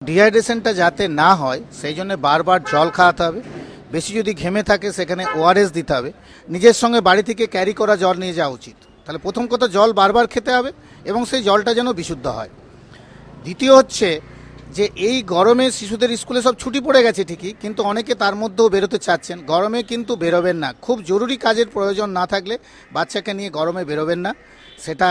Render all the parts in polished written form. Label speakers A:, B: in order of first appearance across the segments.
A: ডিহাইড্রেশনটা যাতে না হয় সেই জন্য বারবার জল খাওয়াতে হবে। বেশি যদি ঘেমে থাকে সেখানে ওআরএস দিতে হবে। নিজের সঙ্গে বাড়ি থেকে ক্যারি করা জল নিয়ে যাওয়া উচিত। তাহলে প্রথম কথা জল বারবার খেতে হবে এবং সেই জলটা যেন বিশুদ্ধ হয়। দ্বিতীয় হচ্ছে যে এই গরমে শিশুদের স্কুলে সব ছুটি পড়ে গেছে ঠিকই, কিন্তু অনেকে তার মধ্যেও বেরোতে চাচ্ছেন। গরমে কিন্তু বেরোবেন না, খুব জরুরি কাজের প্রয়োজন না থাকলে বাচ্চাকে নিয়ে গরমে বেরোবেন না। সেটা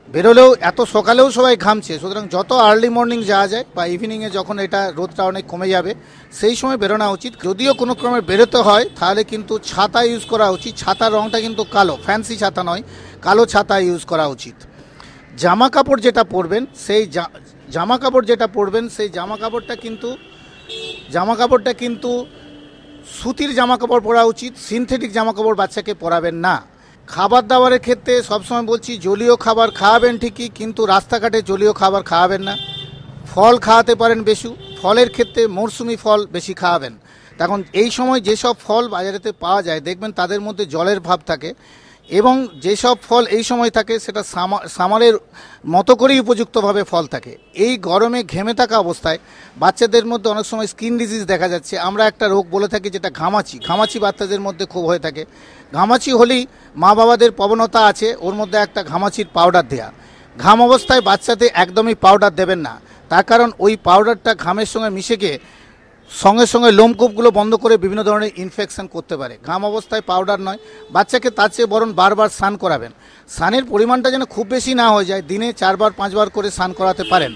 A: বেরোলেও এত সকালেও সবাই ঘামছে, সুতরাং যত আর্লি মর্নিং যাওয়া যায় বা ইভিনিংয়ে যখন এটা রোদটা অনেক কমে যাবে সেই সময় বেরোনো উচিত। যদিও কোনো ক্রমে বেরোতে হয় তাহলে কিন্তু ছাতা ইউজ করা উচিত। ছাতার রঙটা কিন্তু কালো, ফ্যান্সি ছাতা নয়, কালো ছাতা ইউজ করা উচিত। জামা কাপড় যেটা পরবেন সেই জামা কাপড়টা কিন্তু সুতির জামা কাপড় পরা উচিত। সিনথেটিক জামা কাপড় বাচ্চাকে পরাবেন না। খাবার দাবারের ক্ষেত্রে সবসময় বলছি জলীয় খাবার খাওয়াবেন ঠিকই, কিন্তু রাস্তাঘাটে জলীয় খাবার খাওয়াবেন না। ফল খাওয়াতে পারেন বেশি, ফলের ক্ষেত্রে মরশুমি ফল বেশি খাওয়াবেন। তখন এই সময় যেসব ফল বাজারেতে পাওয়া যায় দেখবেন তাদের মধ্যে জলের ভাব থাকে, এবং যেসব ফল এই সময় থাকে সেটা সামারের মতো করেই উপযুক্তভাবে ফল থাকে। এই গরমে ঘেমে থাকা অবস্থায় বাচ্চাদের মধ্যে অনেক সময় স্কিন ডিজিজ দেখা যাচ্ছে। আমরা একটা রোগ বলে থাকি যেটা ঘামাচি বাচ্চাদের মধ্যে খুব হয়ে থাকে। ঘামাচি হলেই মা বাবাদের প্রবণতা আছে ওর মধ্যে একটা ঘামাচির পাউডার দেয়া। ঘাম অবস্থায় বাচ্চাদের একদমই পাউডার দেবেন না, তার কারণ ওই পাউডারটা ঘামের সঙ্গে মিশে গিয়ে সঙ্গে সঙ্গে লোমকূপগুলো বন্ধ করে বিভিন্ন ধরনের ইনফেকশন করতে পারে। ঘাম অবস্থায় পাউডার নয়, বাচ্চাকে তার চেয়ে বরং বারবার স্নান করাবেন। স্নানের পরিমাণটা যেন খুব বেশি না হয়ে যায়, দিনে 4-5 বার করে স্নান করাতে পারেন।